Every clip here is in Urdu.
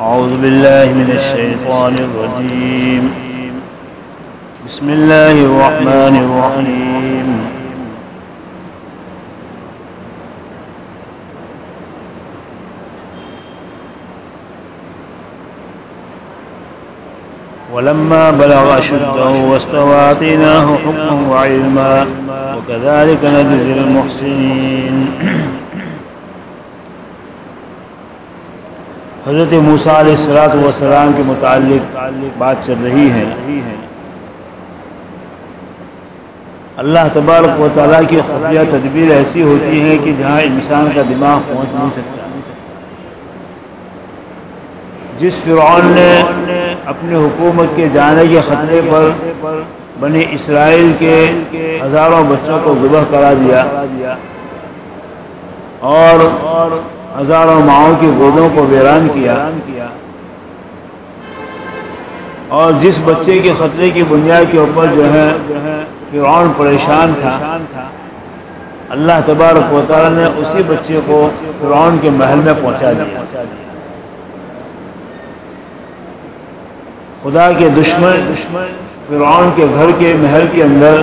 أعوذ بالله من الشيطان الرجيم. بسم الله الرحمن الرحيم. ولما بلغ أشده واستوى آتيناه حكما وعلما وكذلك نجزي المحسنين. حضرت موسیٰ علیہ السلام کے متعلق بات چل رہی ہے. اللہ تبارک و تعالیٰ کی خفیہ تدبیر ایسی ہوتی ہے کہ جہاں انسان کا دماغ پہنچ نہیں سکتا. جس فرعون نے اپنی حکومت کے جانے کے خطرے پر بنی اسرائیل کے ہزاروں بچوں کو ذبح کرا دیا اور ہزاروں ماؤں کی گودوں کو ویران کیا، اور جس بچے کے خطرے کی بنیاد کے اوپر جو ہے فرعون پریشان تھا، اللہ تبارک و تعالیٰ نے اسی بچے کو فرعون کے محل میں پہنچا دیا. خدا کے دشمن فرعون کے گھر کے محل کے اندر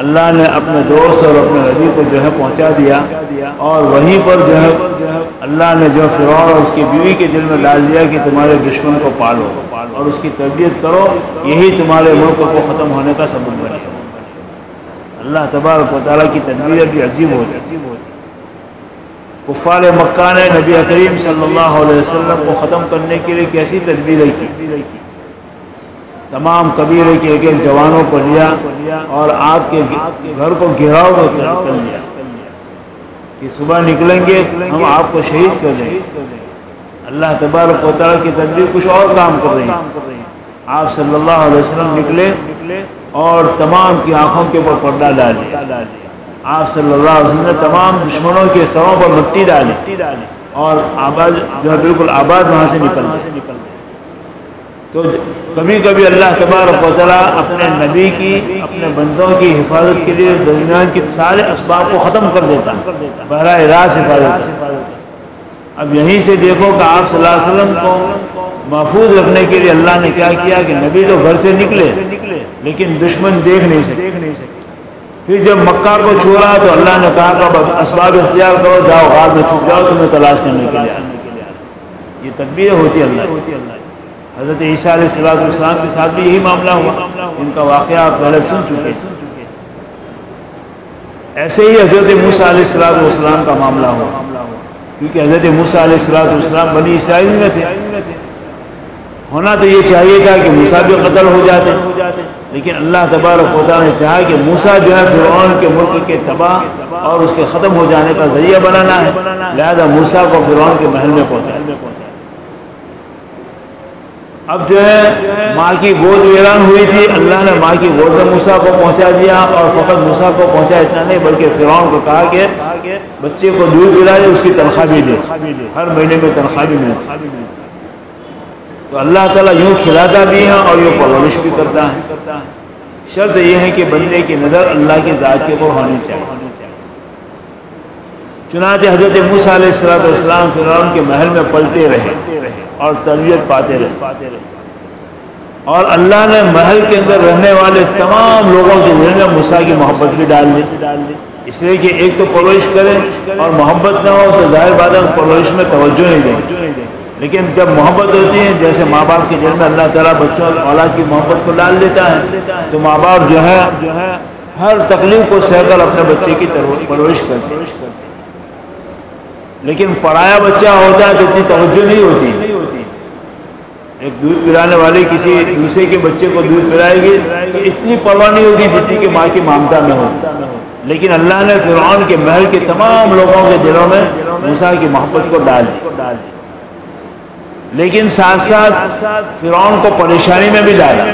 اللہ نے اپنے دوست اور اپنے نبی کو جو ہے پہنچا دیا، اور وہیں پر جو ہے اللہ نے جو فرعون اور اس کی بیوی کے دل میں ڈال دیا کہ تمہارے دشمن کو پالو اور اس کی تربیت کرو، یہی تمہارے ملک کو ختم ہونے کا سبب بنے. اللہ تبارک و تعالیٰ کی تدبیر بھی عجیب ہوتی. کفار مکہ نے نبی کریم صلی اللہ علیہ وسلم کو ختم کرنے کے لیے کیسی تدبیریں کی. تمام قبیلے کے ایک جوانوں کو لیا اور آپ کے گھر کو گھیراؤ کر لیا کہ صبح نکلیں گے ہم آپ کو شہید کر دیں. اللہ تبارک و تعالیٰ کی تدبیر کچھ اور کام کر رہی ہے. آپ صلی اللہ علیہ وسلم نکلے اور تمام کی آنکھوں کے اوپر پردہ ڈالے. آپ صلی اللہ علیہ وسلم نے تمام دشمنوں کے سروں پر مٹی ڈالی اور آباد جو ہے بالکل آباد وہاں سے نکل گئے. تو کبھی کبھی اللہ تبارک و تعالیٰ اپنے نبی کی اپنے بندوں کی حفاظت کے لیے دنیا کے سارے اسباب کو ختم کر دیتا، براہ راست حفاظت. اب یہیں سے دیکھو کہ آپ صلی اللہ علیہ وسلم کو محفوظ رکھنے کے لیے اللہ نے کیا کیا کہ نبی تو گھر سے نکلے لیکن دشمن دیکھ نہیں سکے. پھر جب مکہ کو چھوڑا تو اللہ نے کہا کہ اسباب اختیار کرو، جاؤ غار میں چھپ جاؤ تمہیں تلاش کرنے کے لیے. یہ تدبیر ہوتی ہے اللہ. حضرت عیسیٰ علیہ السلام کے ساتھ بھی یہی معاملہ ہوا، ان کا واقعہ آپ پہلے سن چکے. ایسے ہی حضرت موسیٰ علیہ السلام کا معاملہ ہوا، کیونکہ حضرت موسیٰ علیہ السلام بنی اسرائیل میں تھے. ہونا تو یہ چاہیے تھا کہ موسیٰ بھی قتل ہو جاتے، لیکن اللہ تبارک و تعالیٰ نے چاہا کہ موسیٰ جو ہے فرعون کے ملک کے تباہ اور اس کے ختم ہو جانے کا ذریعہ بنانا ہے، لہذا موسیٰ کو فرعون کے محل میں پہنچایا. اب جو ہے ماں کی گود ویران ہوئی تھی، اللہ نے ماں کی گود میں موسیٰ کو پہنچا دیا، اور فقط موسیٰ کو پہنچا اتنا نہیں بلکہ فرعون کو کہا کہ بچے کو دودھ پلا دے، اس کی تنخواہ بھی دے، ہر مہینے میں تنخواہ بھی ملتی. تو اللہ تعالیٰ یوں کھلاتا بھی ہے اور یوں پرورش بھی کرتا ہے. شرط یہ ہے کہ بندے کی نظر اللہ کی ذات کے اوپر ہونی چاہیے. چنانچہ حضرت موسیٰ علیہ السلام فرعون کے محل میں پلتے رہے اور تربیت پاتے رہے، اور اللہ نے محل کے اندر رہنے والے تمام لوگوں کے دل میں موسیٰ کی محبت بھی ڈال دی. اس لیے کہ ایک تو پرورش کرے اور محبت نہ ہو تو ظاہر بات ہے پرورش میں توجہ نہیں دیں. لیکن جب محبت ہوتی ہے، جیسے ماں باپ کے دل میں اللہ تعالیٰ بچوں اور اولاد کی محبت کو ڈال دیتا ہے، تو ماں باپ جو ہے ہر تکلیف کو سہ کر اپنے بچے کی پرورش کرتے. لیکن پڑھایا بچہ ہوتا ہے تو اتنی توجہ نہیں ہوتی. ایک دودھ پلانے والی کسی دوسرے کے بچے کو دودھ پلائے گی تو اتنی پرواہ نہیں ہوگی جتنی کہ ماں کی ممتا میں ہو. لیکن اللہ نے فرعون کے محل کے تمام لوگوں کے دلوں میں موسیٰ کی محبت کو ڈال دی. لیکن ساتھ ساتھ فرعون کو پریشانی میں بھی ڈالا.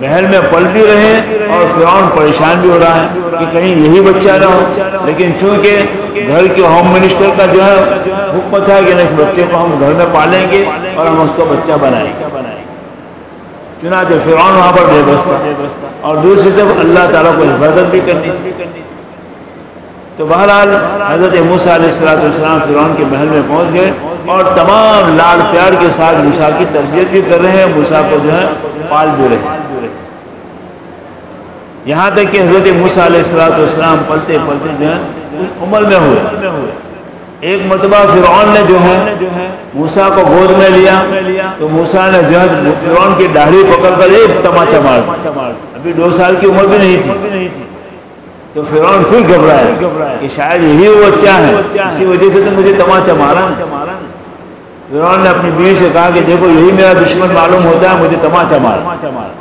محل میں پل بھی رہے اور فرعون پریشان بھی ہو رہا ہے کہ کہیں یہی بچہ نہ ہو. لیکن چونکہ گھر کے ہوم منسٹر کا جو ہے حکم تھا کہ اس بچے کو ہم گھر میں پالیں گے اور ہم اس کو بچہ بنائیں گے، چنانچہ فرعون وہاں پر بے بس تھا اور دوسری طرف اللہ تعالیٰ کو حفاظت بھی کرنی تھی. تو بہرحال حضرت موسیٰ علیہ السلام فرعون کے محل میں پہنچ گئے اور تمام لاڈ پیار کے ساتھ موسیٰ کی تربیت بھی کر رہے ہیں، موسیٰ کو جو ہے پال بھی رہے ہیں۔ یہاں تک کہ حضرت موسیٰ علیہ السلام پلتے پلتے جو ہے عمر میں ہوئے۔ ایک مرتبہ فرعون نے جو ہے موسیٰ کو گود میں لیا تو موسیٰ نے جو ہے فرعون کی داڑھی پکڑ کر ایک تماچا مار دیا۔ ابھی 2 سال کی عمر بھی نہیں تھی تو فرعون پھر گھبرایا کہ شاید یہی وہ بچہ ہے، اسی وجہ سے تو مجھے تماچا مارا۔ فرعون نے اپنی بیوی سے کہا کہ دیکھو یہی میرا دشمن معلوم ہوتا ہے، مجھے تماچا مارا۔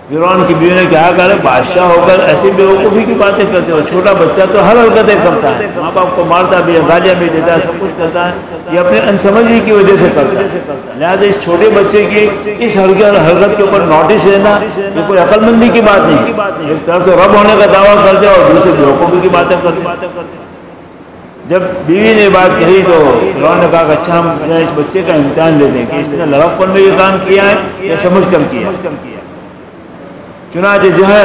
فرعون کی بیوی نے کہا کہ بادشاہ ہو کر ایسی بیوقوفی کی باتیں کرتے ہو، چھوٹا بچہ تو ہر حرکتیں کرتا ہے، ماں باپ کو مارتا بھی ہے، گالیاں بھی دیتا ہے، سب کچھ کرتا ہے، یہ اپنے انسمجھی کی وجہ سے کرتا ہے۔ لہٰذا اس چھوٹے بچے کی اس حرکت کے اوپر نوٹس لینا یہ کوئی عقل مندی کی بات نہیں۔ ایک طرف تو رب ہونے کا دعویٰ کرتے اور دوسرے بیوقوفی کی باتیں کرتے۔ جب بیوی نے بات کہی تو فرعون نے کہا کہ اچھا ہم اس بچے کا امتحان لیتے ہیں کہ اس نے لڑک پن میں یہ کام کیا ہے یا سمجھ کر کیا۔ چنانچہ جو ہے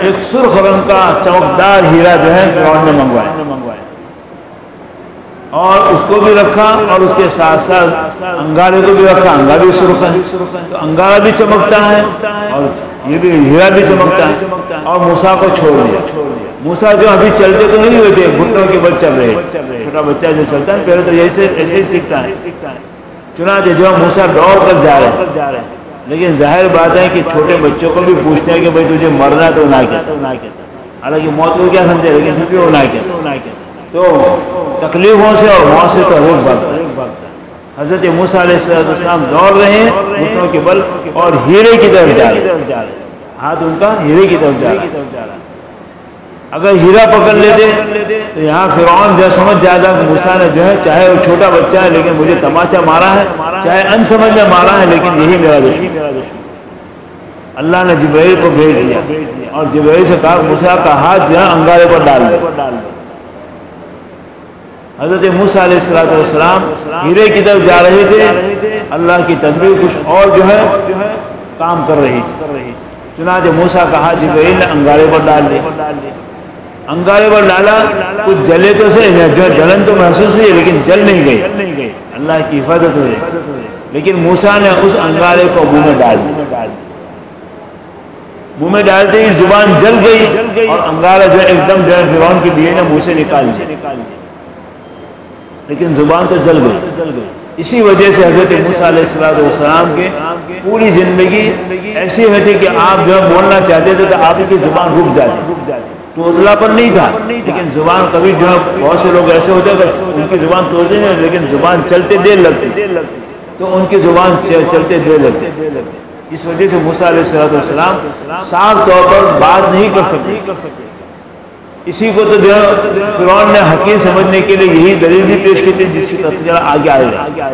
ایک سرخ رنگ کا چمکدار ہیرا جو ہے فرعون نے منگوایا اور اس کو بھی رکھا اور اس کے ساتھ ساتھ انگارے کو بھی رکھا۔ انگارہ بھی سرخ ہے تو انگارہ بھی چمکتا ہے اور یہ بھی ہیرا بھی چمکتا ہے، اور موسیٰ کو چھوڑ دیا۔ موسیٰ جو ابھی چلتے تو نہیں ہوئے تھے، گھٹنوں کے بل چل رہے، چھوٹا بچہ جو چلتا ہے پہلے تو ایسے ہی سیکھتا ہے۔ چنانچہ جو موسیٰ دوڑ کر جا رہے ہیں، لیکن ظاہر بات ہے کہ چھوٹے بچوں کو بھی پوچھتے ہیں کہ بھائی تجھے مرنا تو نہ کیا، حالانکہ موت کو کیا سمجھے، لیکن پھر بھی وہ نہ کیا۔ تو تکلیفوں سے اور موت سے تو روک بھاگتا ہے۔ حضرت موسیٰ علیہ السلام دوڑ رہے ہیں گھٹنوں کے بل اور ہیرے کی طرف جا رہے ہیں، ہاتھ ان کا ہیرے کی طرف جا رہا ہے۔ اگر ہیرا پکڑ لیتے تو یہاں فرعون جو سمجھ جاتا کہ موسیٰ نے جو ہے چاہے وہ چھوٹا بچہ ہے لیکن مجھے تماچا مارا ہے، چاہے ان سمجھ میں مارا ہے لیکن یہی میرا دشمن۔ اللہ نے جبرائیل کو بھیج دیا اور جبرائیل سے کہا موسیٰ کا ہاتھ جو ہے انگارے پر ڈال دے۔ حضرت موسیٰ علیہ السلام ہیرے کی طرف جا رہے تھے، اللہ کی تدبیر کچھ اور جو ہے کام کر رہی تھی۔ چنانچہ موسیٰ کا ہاتھ جبرائیل نے انگارے پر ڈال دیا۔ انگارے پر ڈالا، کچھ جلے تو سے جو جلن تو محسوس ہوئی لیکن جل نہیں گئی، اللہ کی حفاظت ہو رہی، لیکن موسیٰ نے اس انگارے کو منہ میں ڈال دیا۔ منہ میں ڈالتے ہی زبان جل گئی اور انگارہ جو ایک دم جو ہے فرعون کی بیوی نے منہ سے نکال دیا، لیکن زبان تو جل گئی۔ اسی وجہ سے حضرت موسیٰ علیہ السلام کے پوری زندگی ایسی ہوتی کہ آپ جو ہے بولنا چاہتے تھے تو آپ کی زبان رک جاتی، تو اتلا پر نہیں تھا، لیکن زبان کبھی جو ہے بہت سے لوگ ایسے ہوتے ہیں کہ ان کی زبان توڑتے نہیں لیکن زبان چلتے دیر لگتی، تو ان کی زبان چلتے دیر لگتی۔ اس وجہ سے موسیٰ علیہ السلام صاف طور پر بات نہیں کر سکتے۔ اسی کو تو جو ہے فرعون نے حقیر سمجھنے کے لیے یہی دلیل بھی پیش کی تھی جس کی تذکرہ آگے آئے گا۔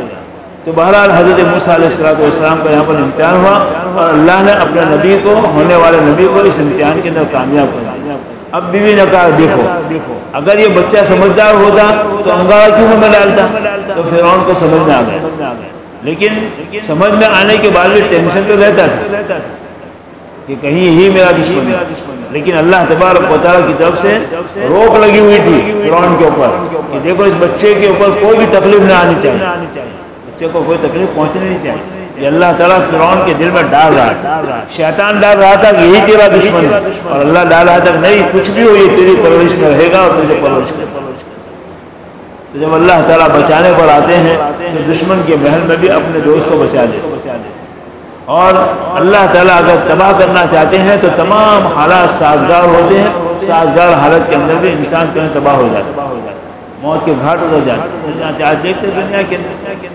تو بہرحال حضرت موسیٰ علیہ السلام کا یہاں پر امتحان ہوا اور اللہ نے اپنے نبی کو، ہونے والے نبی کو اس امتحان کے اندر کامیاب کر دیا۔ اب بیوی نے کہا دیکھو اگر یہ بچہ سمجھدار ہوتا تو انگارہ کیوں میں ڈالتا، تو فرعون کو سمجھ میں آ گیا، لیکن سمجھ میں آنے کے بعد بھی ٹینشن تو رہتا تھا کہ کہیں یہی میرا دشمن ہے، لیکن اللہ تبارک و تعالیٰ کی طرف سے روک لگی ہوئی تھی فرعون کے اوپر کہ دیکھو اس بچے کے اوپر کوئی بھی تکلیف نہ آنی چاہیے، بچے کو کوئی تکلیف پہنچنی نہیں چاہیے۔ یہ اللہ تعالیٰ فرعون کے دل میں ڈال رہا تھا، شیطان ڈال رہا تھا کہ یہی تیرا دشمن ہے، اور اللہ ڈال رہا تھا کہ نہیں کچھ بھی ہو یہ تیری پرورش میں رہے گا اور تجھے پرورش کرے۔ تو جب اللہ تعالیٰ بچانے پر آتے ہیں تو دشمن کے محل میں بھی اپنے دوست کو بچا دے، اور اللہ تعالیٰ اگر تباہ کرنا چاہتے ہیں تو تمام حالات سازگار ہوتے ہیں، سازگار حالت کے اندر بھی انسان جو ہے تباہ ہو جاتا ہے، موت کے گھاٹ اتر جاتے ہیں۔ آج دیکھتے ہیں دنیا کے اندر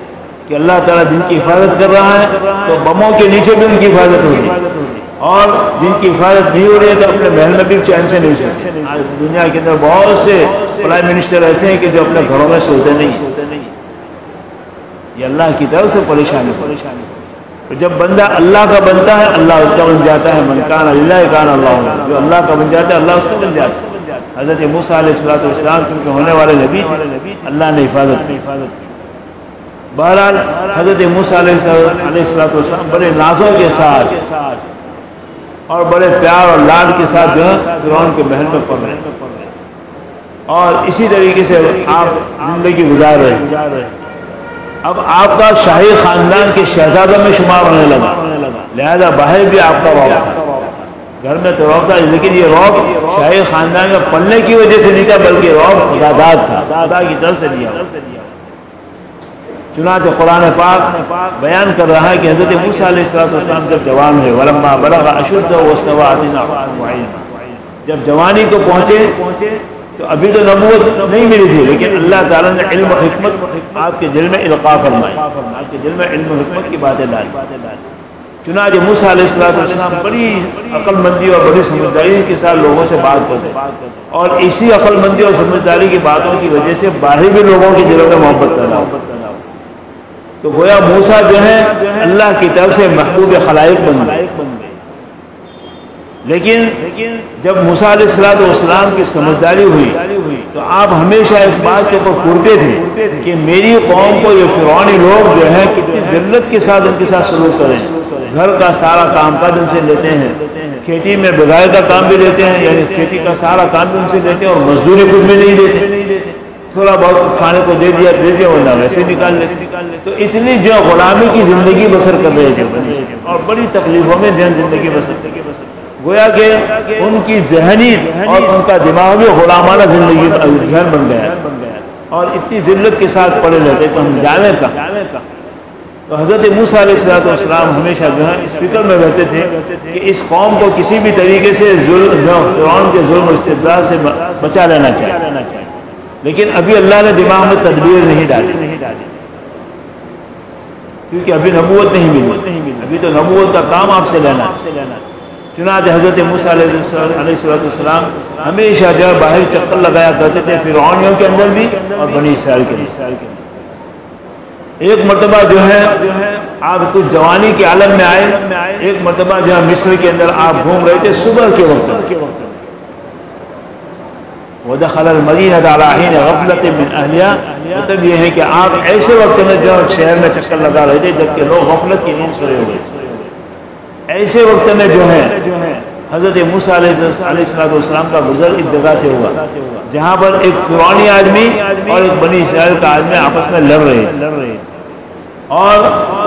کہ اللہ تعالیٰ جن کی حفاظت کر رہا ہے تو بموں کے نیچے بھی ان کی حفاظت ہو رہی ہے، اور جن کی حفاظت نہیں ہو رہی ہے تو اپنے محل میں بھی چین سے نہیں سوتے۔ آج دنیا کے اندر بہت سے پرائم منسٹر ایسے ہیں کہ جو اپنے گھروں میں سوتے نہیں، یہ اللہ کی طرف سے پریشانی۔ جب بندہ اللہ کا بنتا ہے اللہ اس کا بن جاتا ہے، من کان للہ کان اللہ، جو اللہ کا بن جاتا ہے اللہ اس کا بن جاتا ہے۔ حضرت موسیٰ علیہ السلام چونکہ ہونے والے نبی تھے، اللہ نے حفاظت کی۔ بہرحال حضرت موسیٰ علیہ السلام بڑے نازوں کے ساتھ اور بڑے پیار اور لاڈ کے ساتھ جو ہے فرعون کے محل میں پڑھ رہے ہیں۔ اور اسی طریقے سے آپ زندگی گزار رہے ہیں۔ اب آپ کا شاہی خاندان کے شہزادوں میں شمار ہونے لگا، لہذا باہر بھی آپ کا رعب تھا، گھر میں تو رعب تھا، لیکن یہ رعب شاہی خاندان میں پلنے کی وجہ سے نہیں تھا، بلکہ رعب خدا داد تھا، خدا کی طرف سے دیا۔ چنانچہ قرآن پاک بیان کر رہا ہے کہ حضرت موسیٰ علیہ السلام جب جوان ہوئے، وَلَمَّا بَلَغَ أَشُدَّهُ وَاسْتَوَىٰ آتَيْنَاهُ حُكْمًا وَعِلْمًا، جب جوانی کو پہنچے تو ابھی تو نبوت نہیں ملی تھی، لیکن اللہ تعالیٰ نے علم و حکمت آپ کے دل میں القاء فرمائی، آپ کے دل میں علم و حکمت کی باتیں ڈالی۔ چنانچہ موسیٰ علیہ السلام بڑی عقل مندی اور بڑی سمجھداری کے ساتھ لوگوں سے بات کرتے، اور اسی عقل مندی اور سمجھداری کی باتوں کی وجہ سے باہر بھی لوگوں کے دلوں میں محبت پیدا ہو۔ تو گویا موسیٰ جو ہے اللہ کی طرف سے محبوب خلائق بن گئے، لیکن جب موسیٰ علیہ السلام کی سمجھداری ہوئی تو آپ ہمیشہ اس بات کے اوپر پورتے تھے کہ میری قوم کو یہ فرعونی لوگ جو ہے کتنی ذلت کے ساتھ ان کے ساتھ سلوک کریں، گھر کا سارا کام کاج ان سے لیتے ہیں، کھیتی میں بغیر کا کام بھی لیتے ہیں، یعنی کھیتی کا سارا کام بھی ان سے لیتے ہیں، اور مزدوری کچھ بھی نہیں دیتے، تھوڑا بہت کھانے کو دے دیا ورنہ ویسے نکال لیتے۔ تو اتنی جو غلامی کی زندگی بسر کر رہے تھے اور بڑی تکلیفوں میں زندگی بسر، گویا کہ ان کی ذہنی اور ان کا دماغ بھی غلامانہ زندگی ذہن بن گیا، اور اتنی ذلت کے ساتھ پڑے رہتے کہ ہم جاویں کہاں۔ تو حضرت موسیٰ علیہ السلام ہمیشہ جو ہے اس فکر میں رہتے تھے کہ اس قوم کو کسی بھی طریقے سے فرعون کے ظلم و استبداد سے بچا لینا چاہیے، لیکن ابھی اللہ نے دماغ میں تدبیر نہیں ڈالی، کیونکہ ابھی نبوت نہیں ملی، ابھی تو نبوت کا کام آپ سے لینا۔ چنانچہ حضرت موسیٰ علیہ السلام ہمیشہ جو ہے باہر چکر لگایا کرتے تھے، فرعونیوں کے اندر بھی اور بنی اسرائیل کے اندر۔ ایک مرتبہ جو ہے آپ کچھ جوانی کے عالم میں آئے، ایک مرتبہ جو ہے مصر کے اندر آپ گھوم رہے تھے صبح کے وقت، وَدَخَلَ الْمَدِينَةَ عَلَىٰ حِينِ غَفْلَةٍ مِّنْ أَهْلِهَا، مطلب یہ ہے کہ آپ ایسے وقت میں جو شہر میں چکر لگا رہے تھے جبکہ لوگ غفلت کی نیند سوئے ہوئے، ایسے وقت میں جو ہے حضرت موسیٰ علیہ السلام کا گزر اس جگہ سے ہوا جہاں پر ایک فرعونی آدمی اور ایک بنی اسرائیل کا آدمی آپس میں لڑ رہے تھے، اور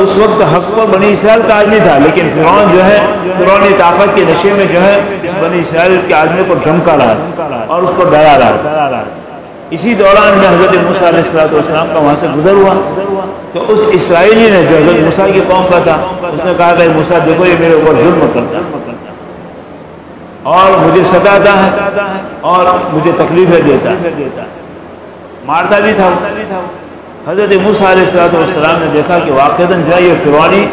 اس وقت حق پر بنی اسرائیل کا آدمی تھا، لیکن فرعون جو ہے فرعونی طاقت کے نشے میں جو ہے اس بنی اسرائیل کے آدمی کو دھمکا رہا تھا اور اس کو ڈرا رہا تھا۔ اسی دوران میں حضرت موسیٰ علیہ السلام کا وہاں سے گزر ہوا، تو اس اسرائیلی نے جو حضرت موسیٰ کی قوم کا تھا اس نے کہا کہ موسیٰ دیکھو یہ میرے اوپر ظلم کرتا ہے اور مجھے ستاتا ہے اور مجھے تکلیفیں دیتا ہے، مارتا بھی تھا۔ حضرت موسیٰ علیہ السلام نے دیکھا کہ واقعاً جو ہے یہ فرعونی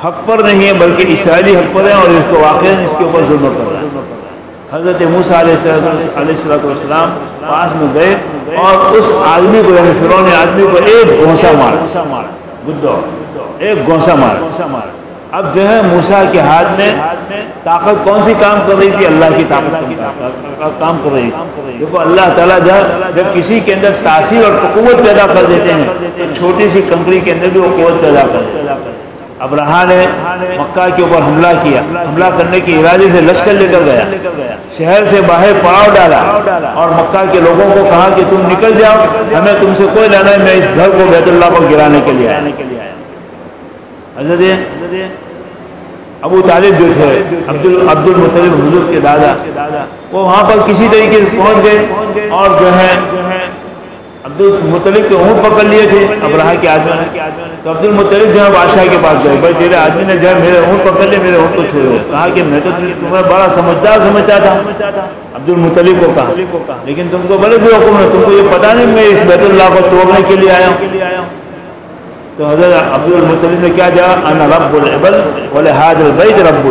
حق پر نہیں ہے بلکہ اسرائیلی حق پر ہے، اور اس کو واقعاً اس کے اوپر ظلم کر رہا ہے۔ حضرت موسیٰ علیہ السلام پاس میں گئے اور اس آدمی کو یعنی فرعونی آدمی کو ایک گھونسا مارا، ایک گھونسا مارا۔ اب جو ہے موسیٰ کے ہاتھ میں طاقت کون سی کام کر رہی تھی؟ اللہ کی طاقت کام کر رہی تھی۔ دیکھو اللہ تعالیٰ جب کسی کے اندر تاثیر اور قوت پیدا کر دیتے ہیں تو چھوٹی سی کنکری کے اندر بھی وہ قوت پیدا کر دیتے ہیں۔ ابرہا نے مکہ کے اوپر حملہ کیا، حملہ کرنے کے ارادے سے لشکر لے کر گیا، شہر سے باہر پڑاؤ ڈالا اور مکہ کے لوگوں کو کہا کہ تم نکل جاؤ، ہمیں تم سے کوئی لینا ہے، میں اس گھر کو بیت اللہ کو گرانے کے لیے آیا۔ حضرت ابو طالب جو تھے عبد المطلب حضور کے دادا، وہ وہاں پر کسی طریقے سے پہنچ گئے اور جو ہے عبد المطلب کے اونٹ پکڑ لیے تھے ابرہا کے آدمی نے، تو عبد المطلب جو ہے بادشاہ کے پاس گئے، بھائی تیرے آدمی نے جو ہے میرے اونٹ پکڑ لیے، میرے اونٹ کو چھوڑے۔ کہا کہ میں تو تمہیں بڑا سمجھدار سمجھتا تھا، عبد المطلب کو کہا، لیکن تم کو بڑے بے حکم ہے، تم کو یہ پتا نہیں میں اس بیت اللہ کو توڑنے کے لیے آیا ہوں۔ تو حضرت عبد المطلب نے کیا جواب؟ انا رب العبل ولہذا البیت رب،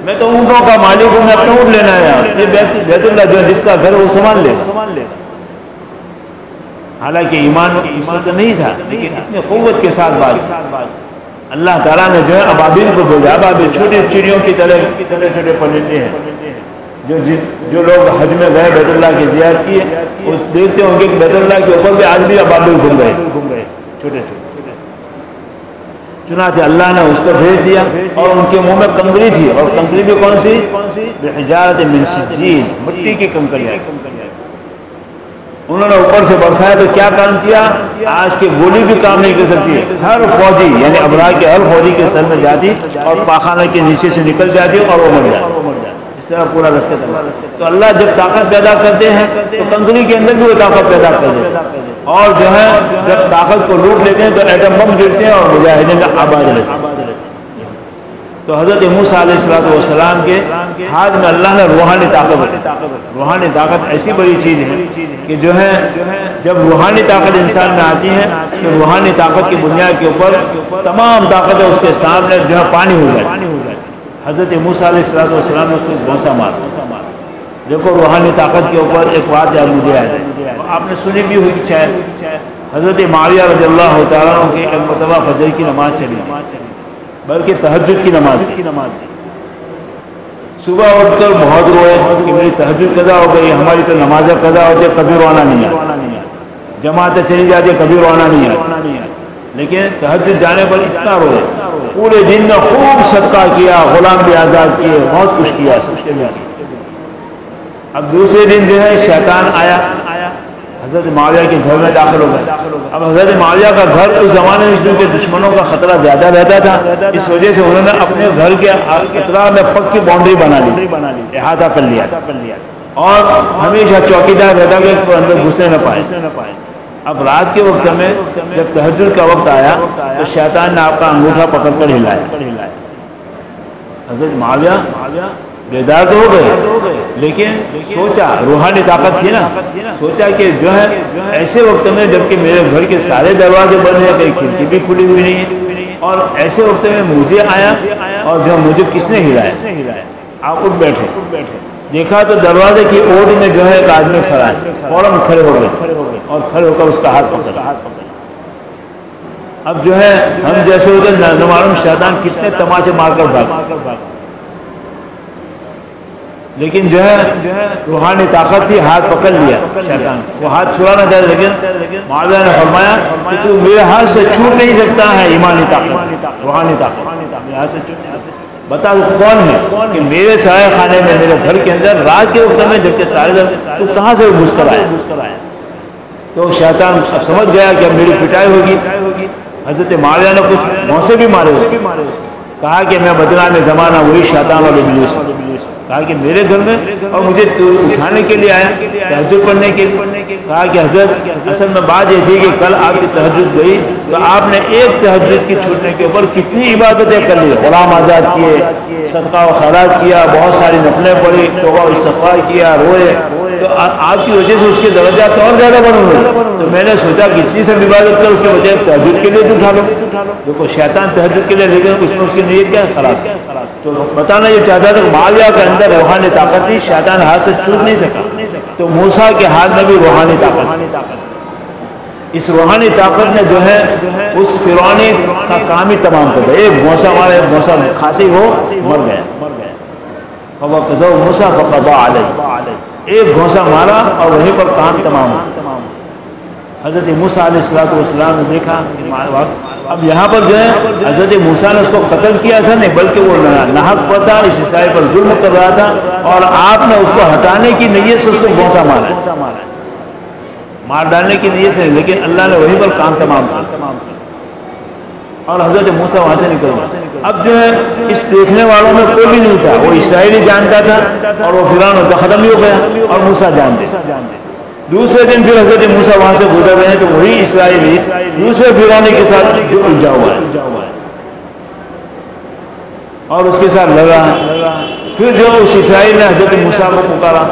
میں تو اونٹوں کا مالک ہوں، میں اپنا اونٹ لینا آیا ہوں، یہ بیت اللہ جو ہے جس کا گھر وہ سامان لے گا۔ حالانکہ ایمان تو نہیں تھا، لیکن اتنے قوت کے ساتھ بات اللہ تعالیٰ نے جو ہے ابابیل کو بھیجا۔ ابابیل چھوٹی چڑیوں کی طرح چھوٹے پرندے ہیں جو لوگ حج میں گئے بیت اللہ کی زیارت کی وہ دیکھتے ہوں گے کہ بیت اللہ کے اوپر بھی آج بھی ابابیل گھوم گئے چھوٹے چھوٹے۔ چنانچہ اللہ نے اس کو بھیج دیا اور ان کے منہ میں کنکری تھی، اور کنکری بھی کون سی؟ بحجارۃ من سجیل، مٹی کی کنکریاں۔ انہوں نے اوپر سے برسایا تو کیا کام کیا؟ آج کی گولی بھی کام نہیں کر سکتی ہے. ہر فوجی یعنی ابراہ کے ہر فوجی کے سر میں جاتی اور پاخانہ کے نیچے سے نکل جاتی اور وہ مر جاتی. اس طرح پورا رکھتے تھا. تو اللہ جب طاقت پیدا کرتے ہیں تو کنکری کے اندر بھی وہ طاقت پیدا کر دیتے ہیں. اور جو ہے جب طاقت کو لوٹ لیتے ہیں تو ایٹم بم گرتے ہیں اور مجاہدین آباد رہتے ہیں. تو حضرت موسیٰ علیہ السلام کے ہاتھ میں اللہ نے روحانی طاقت ایسی بڑی چیز ہے کہ جو ہے جب روحانی طاقت انسان میں آتی ہے تو روحانی طاقت کی بنیاد کے اوپر تمام طاقتیں اس کے سامنے جو ہے پانی ہو جاتی. حضرت موسیٰ علیہ السلام نے اس کو بونسا مارا. دیکھو روحانی طاقت کے اوپر ایک بات یاد مجھے یاد ہے, آپ نے سنی بھی ہوئی شاید. حضرت معاویہ رضی اللہ تعالیٰ عنہ کی ایک مرتبہ فجر کی نماز چلی, بلکہ تہجد کی نماز کی. صبح اٹھ کر بہت روئے کہ میری تہجد قضا ہو گئی, ہماری تو نمازیں قضا ہوتی ہے, کبھی رونا نہیں ہے. جماعتیں چلی جاتی ہے, کبھی رونا نہیں ہے. لیکن تہجد جانے پر اتنا روئے, پورے دن میں خوب صدقہ کیا, غلام بھی آزاد کیے, بہت کچھ کیا سب کے لیے. اب دوسرے دن جو ہے شیطان آیا, حضرت معاویہ کے گھر میں داخل ہو گئے. اب حضرت معاویہ کا گھر اس زمانے میں کیونکہ دشمنوں کا خطرہ زیادہ رہتا تھا, اس وجہ سے انہوں نے اپنے گھر کے اطراف میں پکی باؤنڈری بنا لی, احاطہ کر لیا, اور ہمیشہ چوکیدار رہتا کہ کوئی اندر گھسنے نہ پائے. اب رات کے وقت میں جب تہجد کا وقت آیا تو شیطان نے آپ کا انگوٹھا پکڑ کر ہلایا. حضرت معاویہ بیدار تو ہو گئے, لیکن سوچا, روحانی طاقت تھی نا, سوچا کہ جو ہے ایسے وقت میں جبکہ میرے گھر کے سارے دروازے بند ہیں, کہیں کھڑکی بھی کھلی ہوئی نہیں ہے, اور ایسے وقت میں مجھے آیا اور جو مجھے کس نے ہلایا؟ آپ اٹھ بیٹھے. دیکھا تو دروازے کی اوٹ میں جو ہے ایک آدمی کھڑا ہے, فوراً کھڑے ہو گئے اور کھڑے ہو کر اس کا ہاتھ پکڑا. اب جو ہے ہم جیسے ہوتے نہ معلوم شیطان کتنے تماچے مار کر بھاگ, لیکن جو ہے روحانی طاقت تھی, ہاتھ پکڑ لیا شیطان, وہ ہاتھ چھڑانا چاہے, لیکن معاویہ نے فرمایا کہ تو میرے ہاتھ سے چھوٹ نہیں سکتا ہے ایمانی طاقت, روحانی طاقت, میرے ہاتھ سے چھوٹ نہیں سکتا. بتا کون ہے کہ میرے سایہ خانے میں میرے گھر کے اندر رات کے وقت میں جبکہ سارے تو کہاں سے گھس کر آیا؟ تو شیطان اب سمجھ گیا کہ اب میری پٹائی ہوگی. حضرت معاویہ نے کچھ بھونسے بھی مارے, کہا کہ میں بدنام میں زمانہ وہی شیطان اور ابلیس, کہا کہ میرے گھر میں اور مجھے اٹھانے کے لیے آیا, تہجد پڑھنے کے لیے. کہا کہ حضرت اصل میں بات یہ تھی کہ کل آپ کی تہجد گئی تو آپ نے ایک تہجد کی چھوٹنے کے اوپر کتنی عبادتیں کر لی, غلام آزاد کیے, صدقہ و خیرات کیا, بہت ساری نفلیں پڑھی, توبہ و استغفار کیا, روئے. تو آپ کی وجہ سے اس کے درجات اور زیادہ بڑھ گئے. تو میں نے سوچا کہ اتنی سب عبادت کر اس کے بجائے تہجد کے لیے تو اٹھا لو. دیکھو شیطان تہجد کے لیے, لیکن اس میں اس کی نیت کیا خراب. تو بتانا یہ چاہتا تھا کہ معاویہ کے اندر روحانی طاقت تھی, شیطان ہاتھ سے چھوٹ نہیں سکا. تو موسیٰ کے ہاتھ میں بھی روحانی طاقت. اس روحانی طاقت نے جو ہے اس فرعونی کا کام ہی تمام کر دیا. ایک بھونسا مارا, ایک بھونسا کھاتے وہ مر گیا. فَوَقَذَوْا مُوسَىٰ فَقَضَىٰ عَلَيْهِ, ایک گھونسا مارا اور وہیں پر کام تمام. حضرت موسیٰ علیہ السلام نے دیکھا. اب یہاں پر جو ہے حضرت موسیٰ نے اس کو قتل کیا ایسا نہیں, بلکہ وہ ناحق پر تھا, اس عیسائی پر ظلم کر رہا تھا, اور آپ نے اس کو ہٹانے کی نیت سے اس کو گھونسا مار ڈالنے کی نیت سے, لیکن اللہ نے وہیں پر کام تمام کیا اور حضرت موسیٰ وہاں سے نکل گیا. اب جو ہے اس دیکھنے والوں میں کوئی بھی نہیں تھا, وہ اسرائیلی جانتا تھا اور وہ فرعون ختم ہی ہو گیا اور موسیٰ جانتے. دوسرے دن پھر حضرت موسیٰ وہاں سے گزر رہے ہیں تو وہی اسرائیلی دوسرے فرعونی کے ساتھ الجھا ہوا ہے اور اس کے ساتھ لڑا. پھر جو اس اسرائیل نے حضرت موسیٰ کو پکارا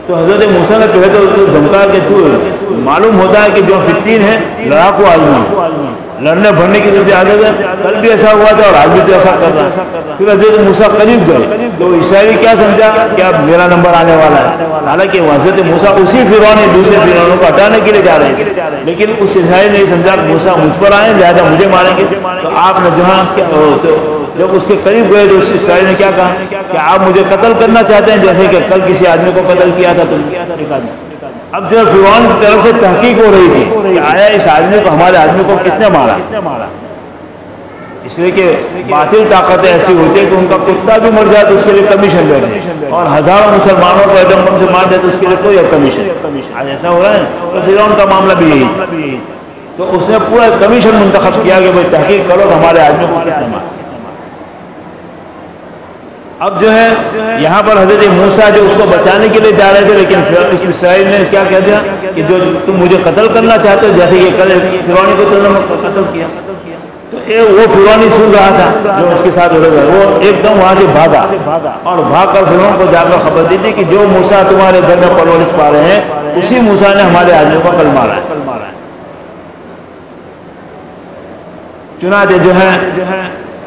تو حضرت موسیٰ نے پہلے تو اس کو دھمکا کہ تو معلوم ہوتا ہے کہ جو فتین ہے لڑاکو آدمی, لڑنے بھرنے کی ضرورت عادت ہے, کل بھی ایسا ہوا تھا اور آج بھی تو ایسا کر رہا ہے. پھر حضرت موسیٰ قریب گئے تو اسرائیلی کیا سمجھا کہ اب میرا نمبر آنے والا ہے, حالانکہ حضرت موسیٰ اسی فرعون دوسرے فرعونوں کو ہٹانے کے لیے جا رہے ہیں, لیکن اس اسرائیل نے سمجھا کہ موسیٰ مجھ پر آئے لہٰذا مجھے ماریں گے. تو آپ نے جب اس کے قریب گئے تو اس اسرائیل نے کیا کہا کہ آپ مجھے قتل کرنا چاہتے ہیں جیسے کہ کل کسی آدمی کو قتل کیا تھا تم. اب جو فرعون کی طرف سے تحقیق ہو رہی تھی کہ آیا اس آدمی کو, ہمارے آدمی کو کس نے مارا. اس لیے کہ باطل طاقتیں ایسی ہوتی ہیں کہ ان کا کتا بھی مر جائے تو اس کے لیے کمیشن بیٹھے، اور ہزاروں مسلمانوں کو ایٹم بم سے مار دے تو اس کے لیے کوئی کمیشن۔ آج ایسا ہو رہا ہے، تو فرعون کا معاملہ بھی یہی تھا، تو اس نے پورا کمیشن منتخب کیا کہ بھائی تحقیق کرو کہ ہمارے آدمیوں کو کس طرح۔ اب جو ہے یہاں پر حضرت موسیٰ جو اس کو بچانے کے لیے جا رہے تھے، لیکن اسرائیل نے کیا کہہ دیا کہ جو تم مجھے قتل کرنا چاہتے ہو، جیسے یہ فرعون کو تو قتل کیا، تو وہ فرعونی سن رہا تھا جو اس کے ساتھ ہو رہا تھا، وہ ایک دم وہاں سے بھاگا اور بھاگ کر فرعون کو جا کر خبر دی تھی کہ جو موسیٰ تمہارے گھر میں پرورش پا رہے ہیں اسی موسیٰ نے ہمارے آدمیوں کو کل مارا ہے۔ چنانچہ جو ہے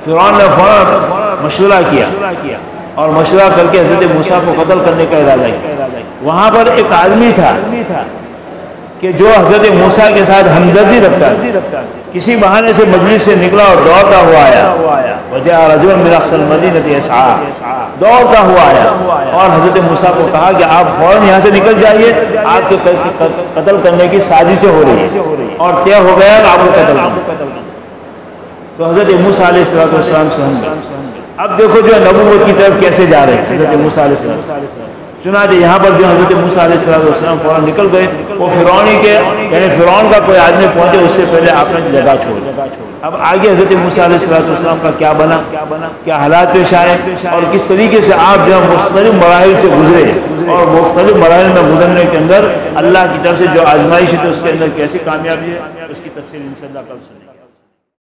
فرعون نے فوراً مشورہ کیا اور مشورہ کر کے حضرت موسیٰ کو قتل کرنے کا ارادہ کیا۔ وہاں پر ایک آدمی تھا کہ جو حضرت موسیٰ کے ساتھ ہمدردی رکھتا تھا، کسی بہانے سے مجلس سے نکلا اور دوڑتا ہوا آیا، وجاء رجل من اقصى المدینة یسعیٰ، دوڑتا ہوا آیا اور حضرت موسیٰ کو کہا کہ آپ فوراً یہاں سے نکل جائیے، آپ کے قتل کرنے کی سازشیں ہو رہی ہیں اور طے ہو گیا کہ آپ کو قتل کرنا۔ تو حضرت موسیٰ علیہ السلام سے ہم اب دیکھو جو نبوت کی طرف کیسے جا رہے ہیں حضرت موسیٰ علیہ السلام۔ چنانچہ یہاں پر جو حضرت موسیٰ علیہ السلام فوراً نکل گئے، وہ فرعونی کے یعنی فرعون کا کوئی آدمی پہنچے اس سے پہلے آپ نے جگہ چھوڑ۔ اب آگے حضرت موسیٰ علیہ السلام کا کیا بنا، کیا حالات پیش آئے اور کس طریقے سے آپ جو مختلف مراحل سے گزرے اور مختلف مراحل میں گزرنے کے اندر اللہ کی طرف سے جو آزمائش ہے اس کے اندر کیسی کامیابی ہے، اس کی تفصیل انشاءاللہ کل سے